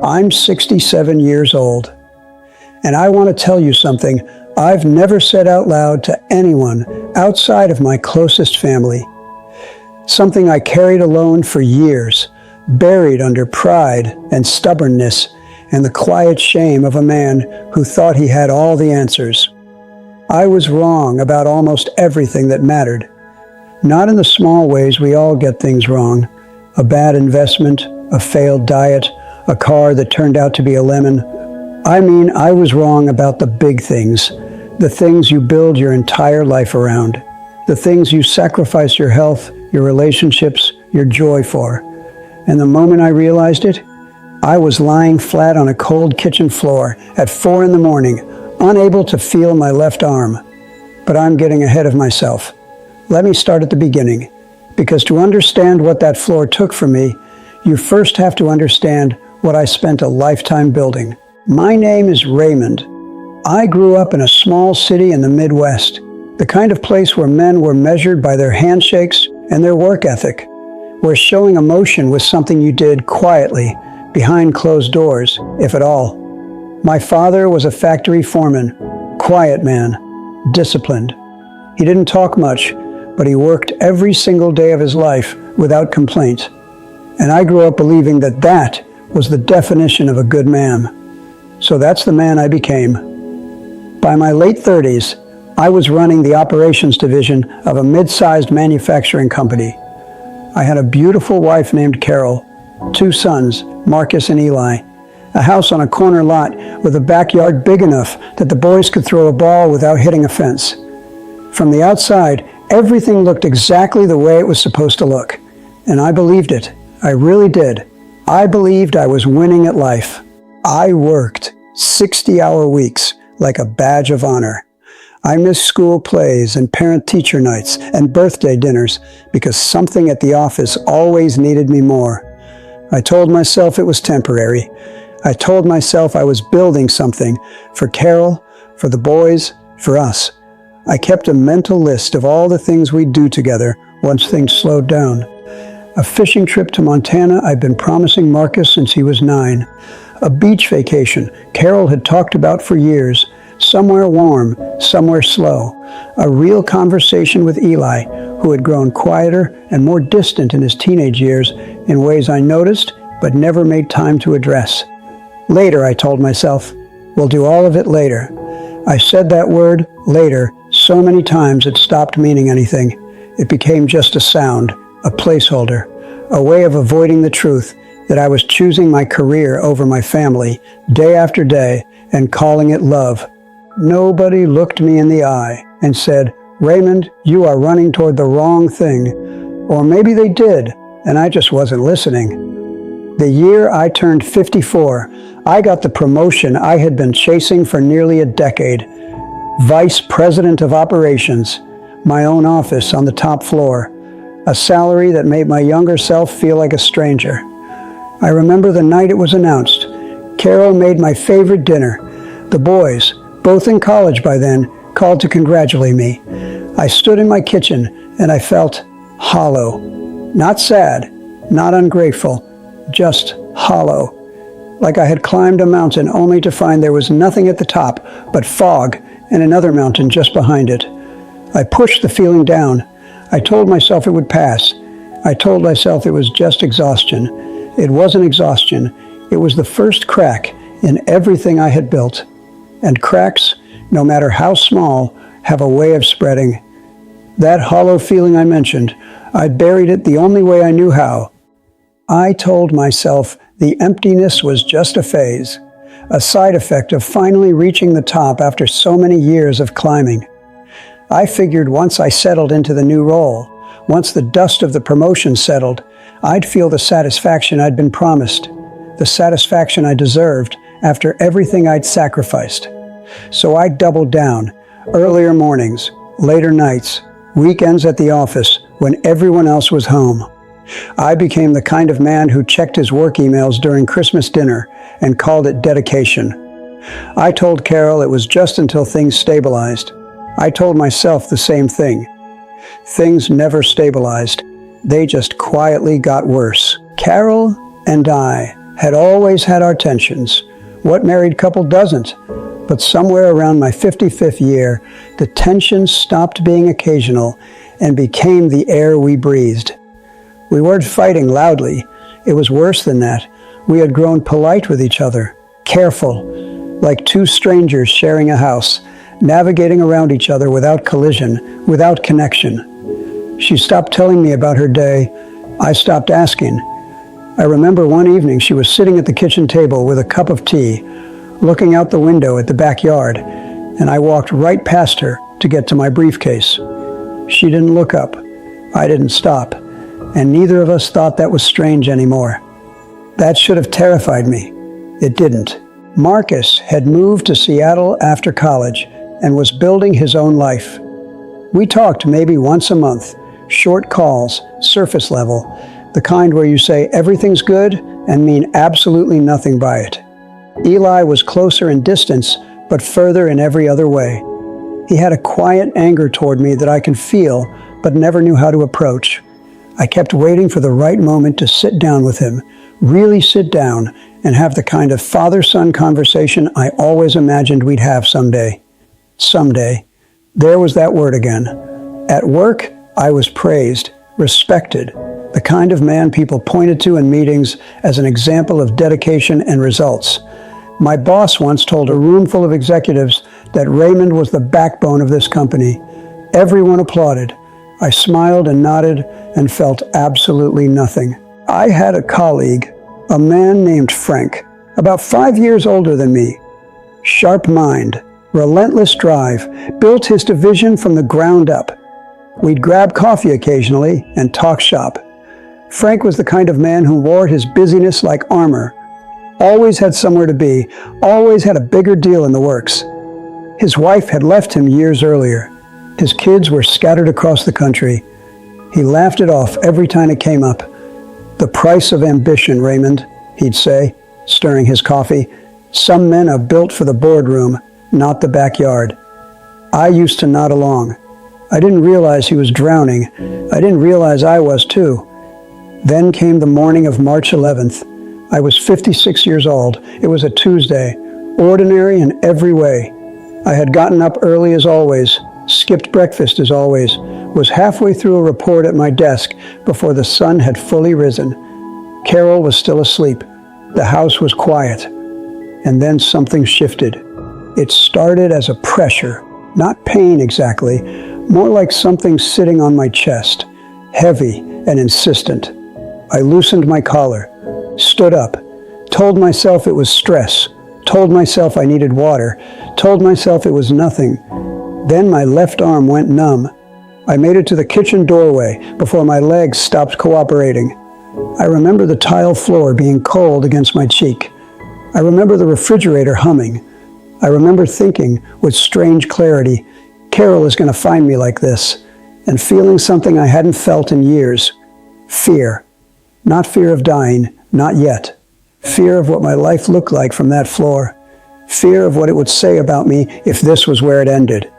I'm 67 years old, and I want to tell you something I've never said out loud to anyone outside of my closest family. Something I carried alone for years, buried under pride and stubbornness and the quiet shame of a man who thought he had all the answers. I was wrong about almost everything that mattered. Not in the small ways we all get things wrong. A bad investment, a failed diet, a car that turned out to be a lemon. I mean, I was wrong about the big things, the things you build your entire life around, the things you sacrifice your health, your relationships, your joy for. And the moment I realized it, I was lying flat on a cold kitchen floor at 4 a.m, unable to feel my left arm. But I'm getting ahead of myself. Let me start at the beginning, because to understand what that floor took from me, you first have to understand what I spent a lifetime building. My name is Raymond. I grew up in a small city in the Midwest, the kind of place where men were measured by their handshakes and their work ethic, where showing emotion was something you did quietly, behind closed doors, if at all. My father was a factory foreman, quiet man, disciplined. He didn't talk much, but he worked every single day of his life without complaint. And I grew up believing that that was the definition of a good man. So that's the man I became. By my late 30s, I was running the operations division of a mid-sized manufacturing company. I had a beautiful wife named Carol, 2 sons, Marcus and Eli, a house on a corner lot with a backyard big enough that the boys could throw a ball without hitting a fence. From the outside, everything looked exactly the way it was supposed to look. And I believed it. I really did. I believed I was winning at life. I worked 60-hour weeks like a badge of honor. I missed school plays and parent-teacher nights and birthday dinners because something at the office always needed me more. I told myself it was temporary. I told myself I was building something for Carol, for the boys, for us. I kept a mental list of all the things we'd do together once things slowed down. A fishing trip to Montana I'd been promising Marcus since he was 9. A beach vacation Carol had talked about for years. Somewhere warm, somewhere slow. A real conversation with Eli, who had grown quieter and more distant in his teenage years in ways I noticed but never made time to address. Later, I told myself, we'll do all of it later. I said that word, later, so many times it stopped meaning anything. It became just a sound, a placeholder, a way of avoiding the truth that I was choosing my career over my family day after day and calling it love. Nobody looked me in the eye and said, Raymond, you are running toward the wrong thing. Or maybe they did, and I just wasn't listening. The year I turned 54, I got the promotion I had been chasing for nearly a decade. Vice President of Operations, my own office on the top floor, a salary that made my younger self feel like a stranger. I remember the night it was announced. Carol made my favorite dinner. The boys, both in college by then, called to congratulate me. I stood in my kitchen and I felt hollow. Not sad, not ungrateful, just hollow. Like I had climbed a mountain only to find there was nothing at the top but fog and another mountain just behind it. I pushed the feeling down. I told myself it would pass. I told myself it was just exhaustion. It wasn't exhaustion. It was the first crack in everything I had built. And cracks, no matter how small, have a way of spreading. That hollow feeling I mentioned, I buried it the only way I knew how. I told myself the emptiness was just a phase, a side effect of finally reaching the top after so many years of climbing. I figured once I settled into the new role, once the dust of the promotion settled, I'd feel the satisfaction I'd been promised, the satisfaction I deserved after everything I'd sacrificed. So I doubled down, earlier mornings, later nights, weekends at the office when everyone else was home. I became the kind of man who checked his work emails during Christmas dinner and called it dedication. I told Carol it was just until things stabilized. I told myself the same thing. Things never stabilized. They just quietly got worse. Carol and I had always had our tensions. What married couple doesn't? But somewhere around my 55th year, the tensions stopped being occasional and became the air we breathed. We weren't fighting loudly. It was worse than that. We had grown polite with each other, careful, like two strangers sharing a house, navigating around each other without collision, without connection. She stopped telling me about her day. I stopped asking. I remember one evening she was sitting at the kitchen table with a cup of tea, looking out the window at the backyard, and I walked right past her to get to my briefcase. She didn't look up. I didn't stop, and neither of us thought that was strange anymore. That should have terrified me. It didn't. Marcus had moved to Seattle after college and was building his own life. We talked maybe once a month, short calls, surface level, the kind where you say everything's good and mean absolutely nothing by it. Eli was closer in distance, but further in every other way. He had a quiet anger toward me that I could feel, but never knew how to approach. I kept waiting for the right moment to sit down with him, really sit down, and have the kind of father-son conversation I always imagined we'd have someday. Someday. There was that word again. At work, I was praised, respected, the kind of man people pointed to in meetings as an example of dedication and results. My boss once told a room full of executives that Raymond was the backbone of this company. Everyone applauded. I smiled and nodded and felt absolutely nothing. I had a colleague, a man named Frank, about 5 years older than me. Sharp mind, relentless drive, built his division from the ground up. We'd grab coffee occasionally and talk shop. Frank was the kind of man who wore his busyness like armor. Always had somewhere to be, always had a bigger deal in the works. His wife had left him years earlier. His kids were scattered across the country. He laughed it off every time it came up. The price of ambition, Raymond, he'd say, stirring his coffee. Some men are built for the boardroom, not the backyard. I used to nod along. I didn't realize he was drowning. I didn't realize I was too. Then came the morning of March 11th. I was 56 years old. It was a Tuesday, ordinary in every way. I had gotten up early as always, skipped breakfast as always, was halfway through a report at my desk before the sun had fully risen. Carol was still asleep. The house was quiet. And then something shifted. It started as a pressure, not pain exactly, more like something sitting on my chest, heavy and insistent. I loosened my collar, stood up, told myself it was stress, told myself I needed water, told myself it was nothing. Then my left arm went numb. I made it to the kitchen doorway before my legs stopped cooperating. I remember the tile floor being cold against my cheek. I remember the refrigerator humming. I remember thinking with strange clarity, Carol is going to find me like this, and feeling something I hadn't felt in years. Fear. Not fear of dying, not yet. Fear of what my life looked like from that floor. Fear of what it would say about me if this was where it ended.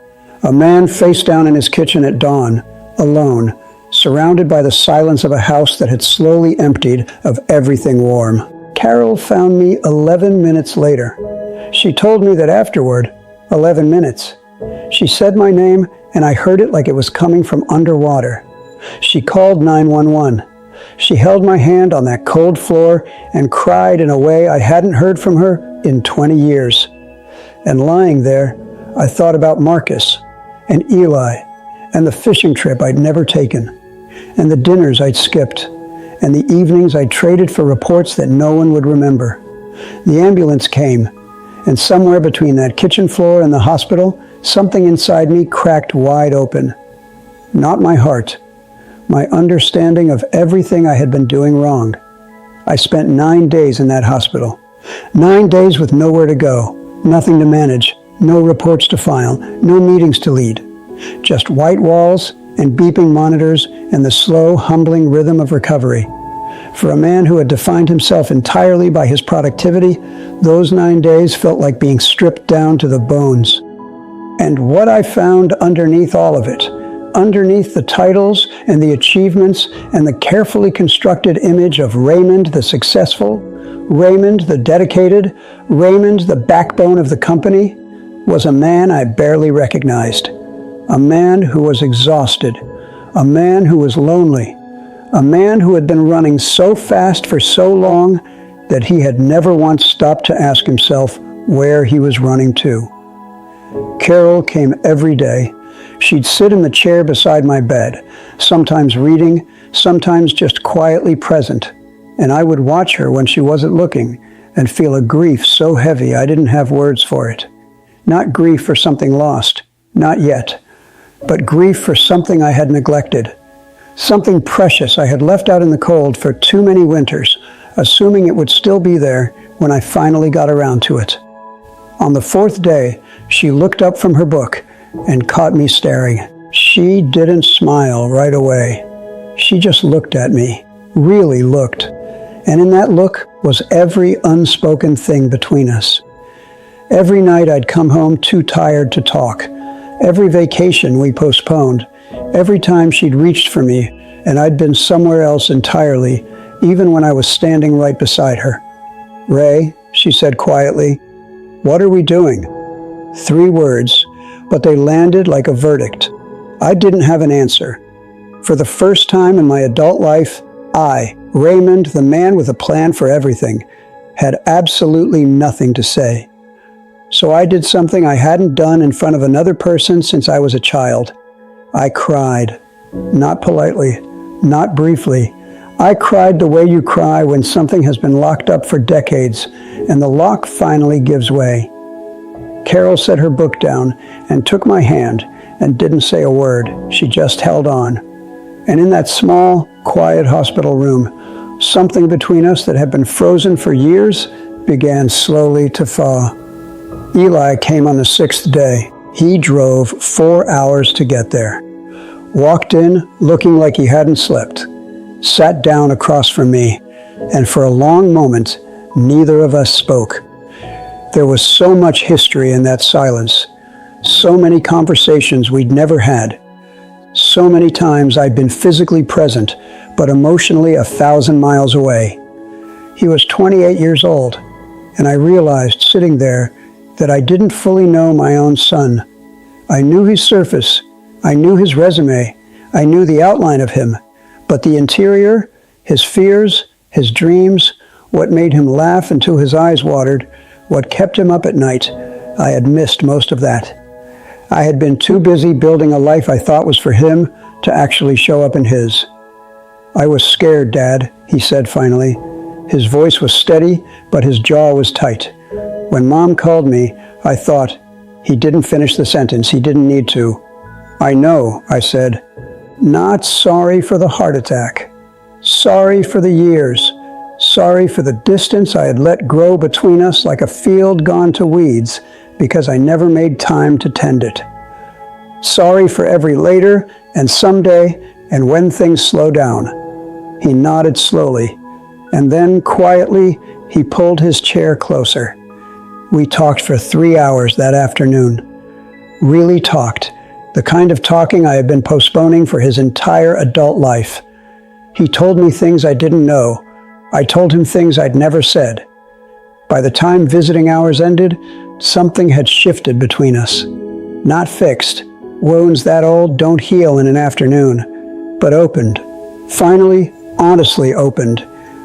A man face down in his kitchen at dawn, alone, surrounded by the silence of a house that had slowly emptied of everything warm. Carol found me 11 minutes later. She told me that afterward, 11 minutes. She said my name, and I heard it like it was coming from underwater. She called 911. She held my hand on that cold floor and cried in a way I hadn't heard from her in 20 years. And lying there, I thought about Marcus and Eli and the fishing trip I'd never taken and the dinners I'd skipped and the evenings I traded for reports that no one would remember. The ambulance came, and somewhere between that kitchen floor and the hospital, something inside me cracked wide open. Not my heart. My understanding of everything I had been doing wrong. I spent 9 days in that hospital. 9 days with nowhere to go, nothing to manage, no reports to file, no meetings to lead. Just white walls and beeping monitors and the slow, humbling rhythm of recovery. For a man who had defined himself entirely by his productivity, those 9 days felt like being stripped down to the bones. And what I found underneath all of it, underneath the titles and the achievements and the carefully constructed image of Raymond the successful, Raymond, the dedicated, Raymond, the backbone of the company, was a man I barely recognized. A man who was exhausted. A man who was lonely. A man who had been running so fast for so long that he had never once stopped to ask himself where he was running to. Carol came every day. She'd sit in the chair beside my bed, sometimes reading, sometimes just quietly present, and I would watch her when she wasn't looking and feel a grief so heavy I didn't have words for it. Not grief for something lost, not yet, but grief for something I had neglected, something precious I had left out in the cold for too many winters, assuming it would still be there when I finally got around to it. On the fourth day, she looked up from her book and caught me staring. She didn't smile right away. She just looked at me, really looked. And in that look was every unspoken thing between us. Every night I'd come home too tired to talk. Every vacation we postponed. Every time she'd reached for me and I'd been somewhere else entirely, even when I was standing right beside her. "Ray," she said quietly, "what are we doing?" 3 words, but they landed like a verdict. I didn't have an answer. For the first time in my adult life, I, Raymond, the man with a plan for everything, had absolutely nothing to say. So I did something I hadn't done in front of another person since I was a child. I cried. Not politely, not briefly. I cried the way you cry when something has been locked up for decades and the lock finally gives way. Carol set her book down and took my hand and didn't say a word. She just held on. And in that small, quiet hospital room, something between us that had been frozen for years began slowly to thaw. Eli came on the 6th day. He drove 4 hours to get there. Walked in looking like he hadn't slept. Sat down across from me, and for a long moment, neither of us spoke. There was so much history in that silence. So many conversations we'd never had. So many times I'd been physically present, but emotionally 1,000 miles away. He was 28 years old, and I realized sitting there that I didn't fully know my own son. I knew his surface, I knew his resume, I knew the outline of him, but the interior, his fears, his dreams, what made him laugh until his eyes watered, what kept him up at night, I had missed most of that. I had been too busy building a life I thought was for him to actually show up in his. "I was scared, Dad," he said finally. His voice was steady, but his jaw was tight. When Mom called me, I thought, he didn't finish the sentence. He didn't need to. "I know," I said. "Not sorry for the heart attack. Sorry for the years. Sorry for the distance I had let grow between us like a field gone to weeds because I never made time to tend it. Sorry for every later and someday and when things slow down." He nodded slowly, and then quietly he pulled his chair closer. We talked for 3 hours that afternoon. Really talked, the kind of talking I had been postponing for his entire adult life. He told me things I didn't know. I told him things I'd never said. By the time visiting hours ended, something had shifted between us. Not fixed. Wounds that old don't heal in an afternoon, but opened. Finally, honestly opened.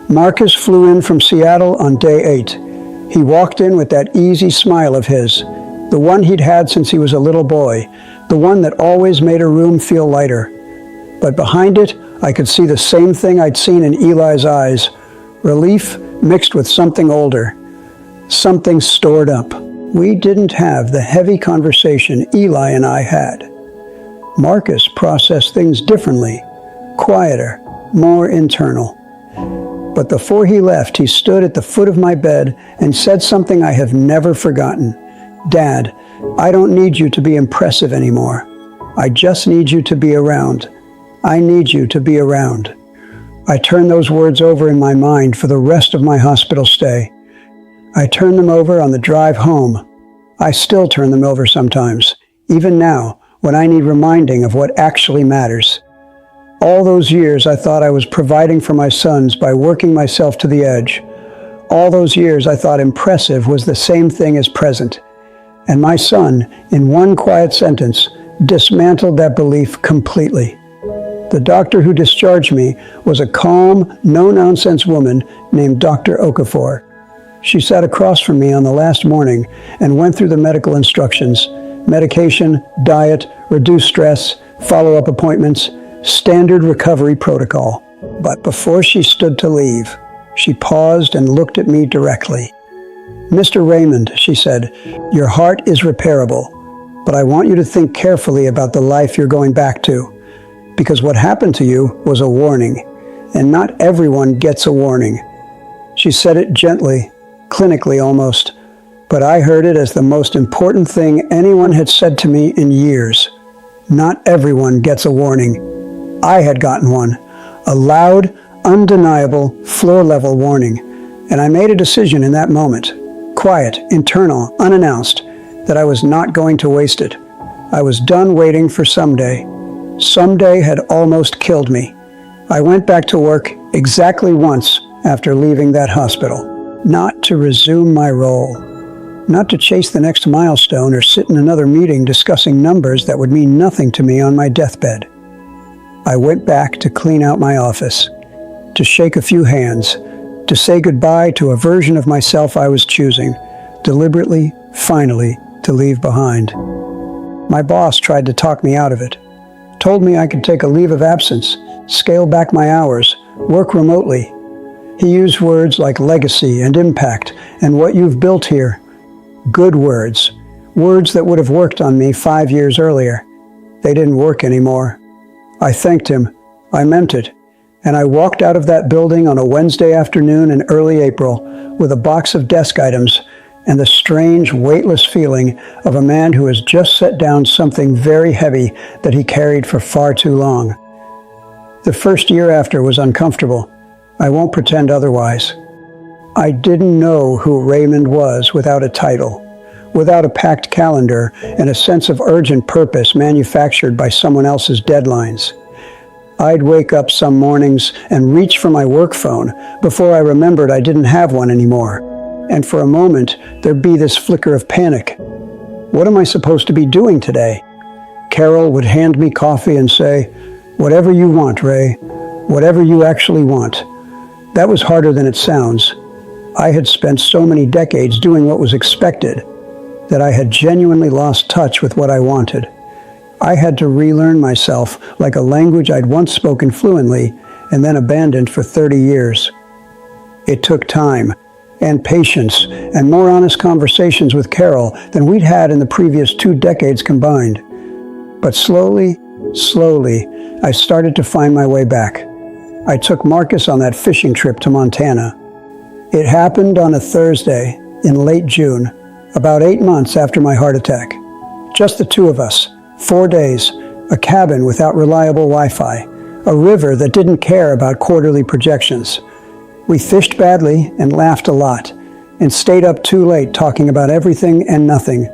Marcus flew in from Seattle on day 8. He walked in with that easy smile of his, the one he'd had since he was a little boy, the one that always made a room feel lighter. But behind it, I could see the same thing I'd seen in Eli's eyes, relief mixed with something older, something stored up. We didn't have the heavy conversation Eli and I had. Marcus processed things differently, quieter, more internal. But before he left, he stood at the foot of my bed and said something I have never forgotten. "Dad, I don't need you to be impressive anymore. I just need you to be around. I need you to be around." I turned those words over in my mind for the rest of my hospital stay. I turned them over on the drive home. I still turn them over sometimes, even now, when I need reminding of what actually matters. All those years I thought I was providing for my sons by working myself to the edge. All those years I thought impressive was the same thing as present. And my son, in one quiet sentence, dismantled that belief completely. The doctor who discharged me was a calm, no-nonsense woman named Dr. Okafor. She sat across from me on the last morning and went through the medical instructions: medication, diet, reduce stress, follow-up appointments, standard recovery protocol. But before she stood to leave, she paused and looked at me directly. "Mr. Raymond," she said, "your heart is repairable, but I want you to think carefully about the life you're going back to, because what happened to you was a warning, and not everyone gets a warning." She said it gently, clinically almost, but I heard it as the most important thing anyone had said to me in years. Not everyone gets a warning. I had gotten one, a loud, undeniable, floor-level warning, and I made a decision in that moment, quiet, internal, unannounced, that I was not going to waste it. I was done waiting for someday. Someday had almost killed me. I went back to work exactly once after leaving that hospital. Not to resume my role. Not to chase the next milestone or sit in another meeting discussing numbers that would mean nothing to me on my deathbed. I went back to clean out my office, to shake a few hands, to say goodbye to a version of myself I was choosing, deliberately, finally, to leave behind. My boss tried to talk me out of it. Told me I could take a leave of absence, scale back my hours, work remotely. He used words like legacy and impact and what you've built here. Good words. Words that would have worked on me 5 years earlier. They didn't work anymore. I thanked him. I meant it. And I walked out of that building on a Wednesday afternoon in early April with a box of desk items and the strange, weightless feeling of a man who has just set down something very heavy that he carried for far too long. The first year after was uncomfortable. I won't pretend otherwise. I didn't know who Raymond was without a title, without a packed calendar and a sense of urgent purpose manufactured by someone else's deadlines. I'd wake up some mornings and reach for my work phone before I remembered I didn't have one anymore. And for a moment, there'd be this flicker of panic. What am I supposed to be doing today? Carol would hand me coffee and say, "Whatever you want, Ray. Whatever you actually want." That was harder than it sounds. I had spent so many decades doing what was expected that I had genuinely lost touch with what I wanted. I had to relearn myself like a language I'd once spoken fluently and then abandoned for 30 years. It took time and patience and more honest conversations with Carol than we'd had in the previous 2 decades combined. But slowly, I started to find my way back. I took Marcus on that fishing trip to Montana. It happened on a Thursday in late June, about 8 months after my heart attack. Just the two of us, 4 days, a cabin without reliable Wi-Fi, a river that didn't care about quarterly projections. We fished badly and laughed a lot, and stayed up too late talking about everything and nothing.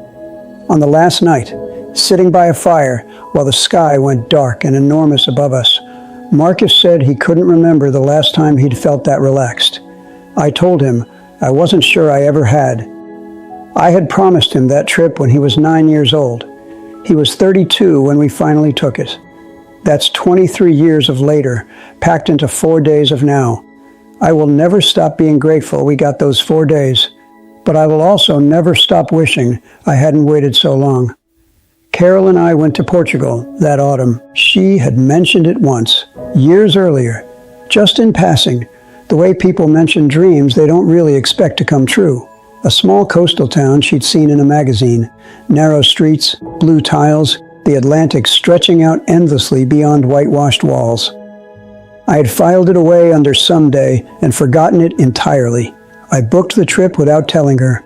On the last night, sitting by a fire while the sky went dark and enormous above us, Marcus said he couldn't remember the last time he'd felt that relaxed. I told him I wasn't sure I ever had. I had promised him that trip when he was 9 years old. He was 32 when we finally took it. That's 23 years of later, packed into 4 days of now. I will never stop being grateful we got those 4 days, but I will also never stop wishing I hadn't waited so long. Carol and I went to Portugal that autumn. She had mentioned it once, years earlier, just in passing, the way people mention dreams they don't really expect to come true. A small coastal town she'd seen in a magazine, narrow streets, blue tiles, the Atlantic stretching out endlessly beyond whitewashed walls. I had filed it away under someday and forgotten it entirely. I booked the trip without telling her,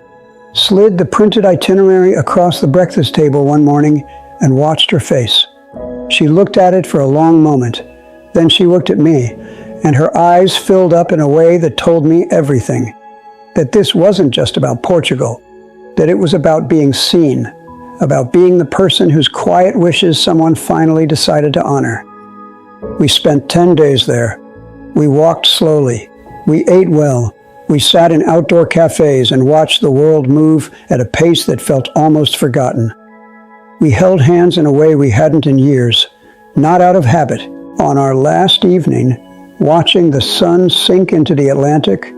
slid the printed itinerary across the breakfast table one morning and watched her face. She looked at it for a long moment. Then she looked at me, and her eyes filled up in a way that told me everything. That this wasn't just about Portugal, that it was about being seen, about being the person whose quiet wishes someone finally decided to honor. We spent 10 days there. We walked slowly. We ate well. We sat in outdoor cafes and watched the world move at a pace that felt almost forgotten. We held hands in a way we hadn't in years, not out of habit. On our last evening, watching the sun sink into the Atlantic,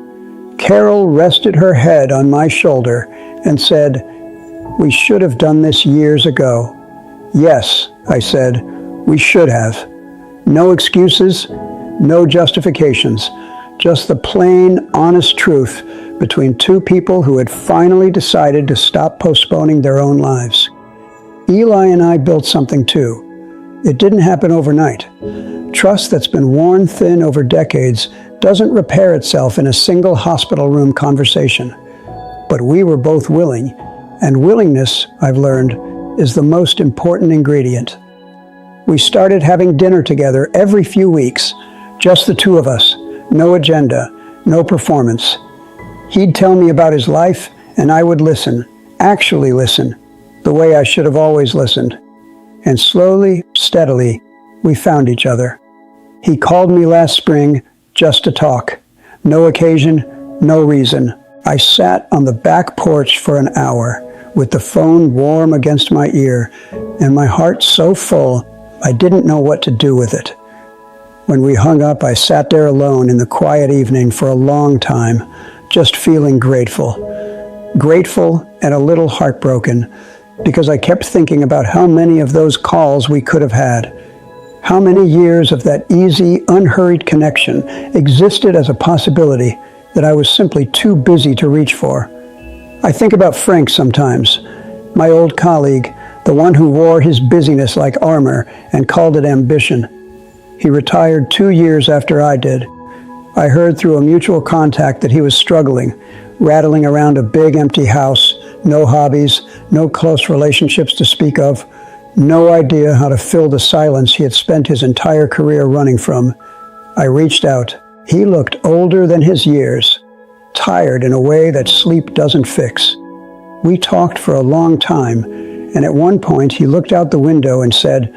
Carol rested her head on my shoulder and said, "We should have done this years ago." "Yes," I said, "we should have." No excuses, no justifications, just the plain, honest truth between two people who had finally decided to stop postponing their own lives. Eli and I built something too. It didn't happen overnight. Trust that's been worn thin over decades doesn't repair itself in a single hospital room conversation. But we were both willing, and willingness, I've learned, is the most important ingredient. We started having dinner together every few weeks, just the two of us, no agenda, no performance. He'd tell me about his life, and I would listen, actually listen, the way I should have always listened. And slowly, steadily, we found each other. He called me last spring just to talk. No occasion, no reason. I sat on the back porch for an hour, with the phone warm against my ear, and my heart so full I didn't know what to do with it. When we hung up, I sat there alone in the quiet evening for a long time, just feeling grateful. Grateful and a little heartbroken, because I kept thinking about how many of those calls we could have had. How many years of that easy, unhurried connection existed as a possibility that I was simply too busy to reach for. I think about Frank sometimes, my old colleague, the one who wore his busyness like armor and called it ambition. He retired 2 years after I did. I heard through a mutual contact that he was struggling, rattling around a big empty house, no hobbies, no close relationships to speak of, no idea how to fill the silence he had spent his entire career running from. I reached out. He looked older than his years, tired in a way that sleep doesn't fix. We talked for a long time, and at one point he looked out the window and said,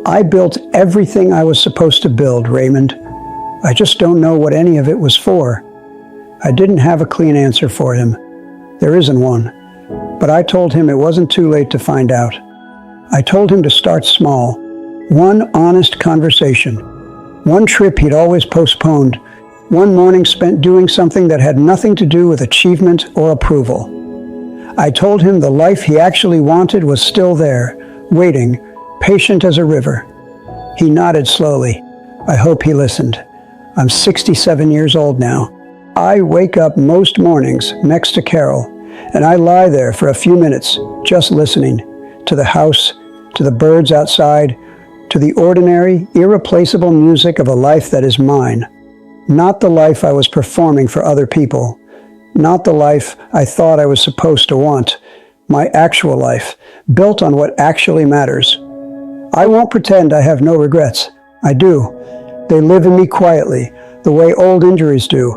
"I built everything I was supposed to build, Raymond. I just don't know what any of it was for." I didn't have a clean answer for him. There isn't one. But I told him it wasn't too late to find out. I told him to start small. One honest conversation. One trip he'd always postponed. One morning spent doing something that had nothing to do with achievement or approval. I told him the life he actually wanted was still there, waiting, patient as a river. He nodded slowly. I hope he listened. I'm 67 years old now. I wake up most mornings next to Carol, and I lie there for a few minutes, just listening to the house, to the birds outside, to the ordinary, irreplaceable music of a life that is mine. Not the life I was performing for other people. Not the life I thought I was supposed to want. My actual life, built on what actually matters. I won't pretend I have no regrets. I do. They live in me quietly, the way old injuries do,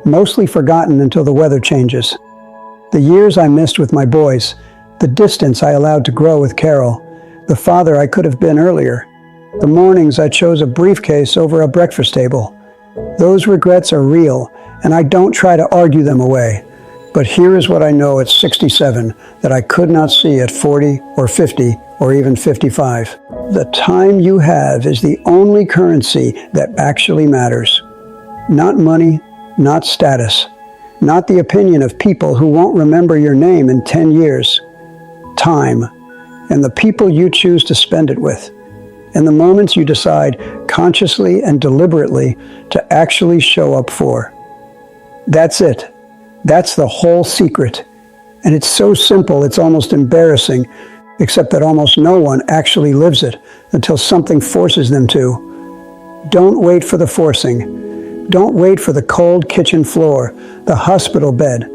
mostly forgotten until the weather changes. The years I missed with my boys, the distance I allowed to grow with Carol, the father I could have been earlier, the mornings I chose a briefcase over a breakfast table. Those regrets are real, and I don't try to argue them away. But here is what I know at 67 that I could not see at 40 or 50 or even 55. The time you have is the only currency that actually matters. Not money, not status, not the opinion of people who won't remember your name in 10 years. Time, and the people you choose to spend it with, and the moments you decide consciously and deliberately to actually show up for. That's it. That's the whole secret. And it's so simple it's almost embarrassing, except that almost no one actually lives it until something forces them to. Don't wait for the forcing. Don't wait for the cold kitchen floor, the hospital bed,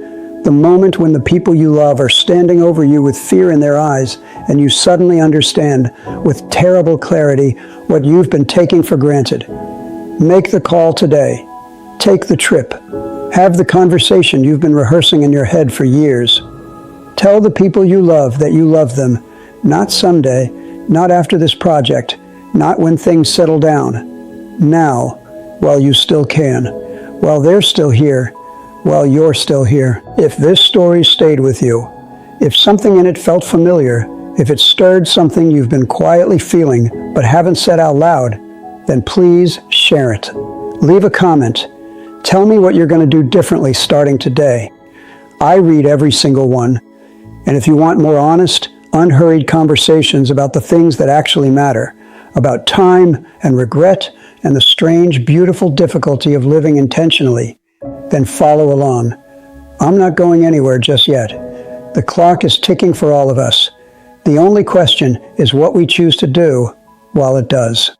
the moment when the people you love are standing over you with fear in their eyes and you suddenly understand with terrible clarity what you've been taking for granted. Make the call today. Take the trip. Have the conversation you've been rehearsing in your head for years. Tell the people you love that you love them, not someday, not after this project, not when things settle down. Now, while you still can, while they're still here, while you're still here. If this story stayed with you, if something in it felt familiar, if it stirred something you've been quietly feeling but haven't said out loud, then please share it. Leave a comment. Tell me what you're going to do differently starting today. I read every single one. And if you want more honest, unhurried conversations about the things that actually matter, about time and regret and the strange, beautiful difficulty of living intentionally, then follow along. I'm not going anywhere just yet. The clock is ticking for all of us. The only question is what we choose to do while it does.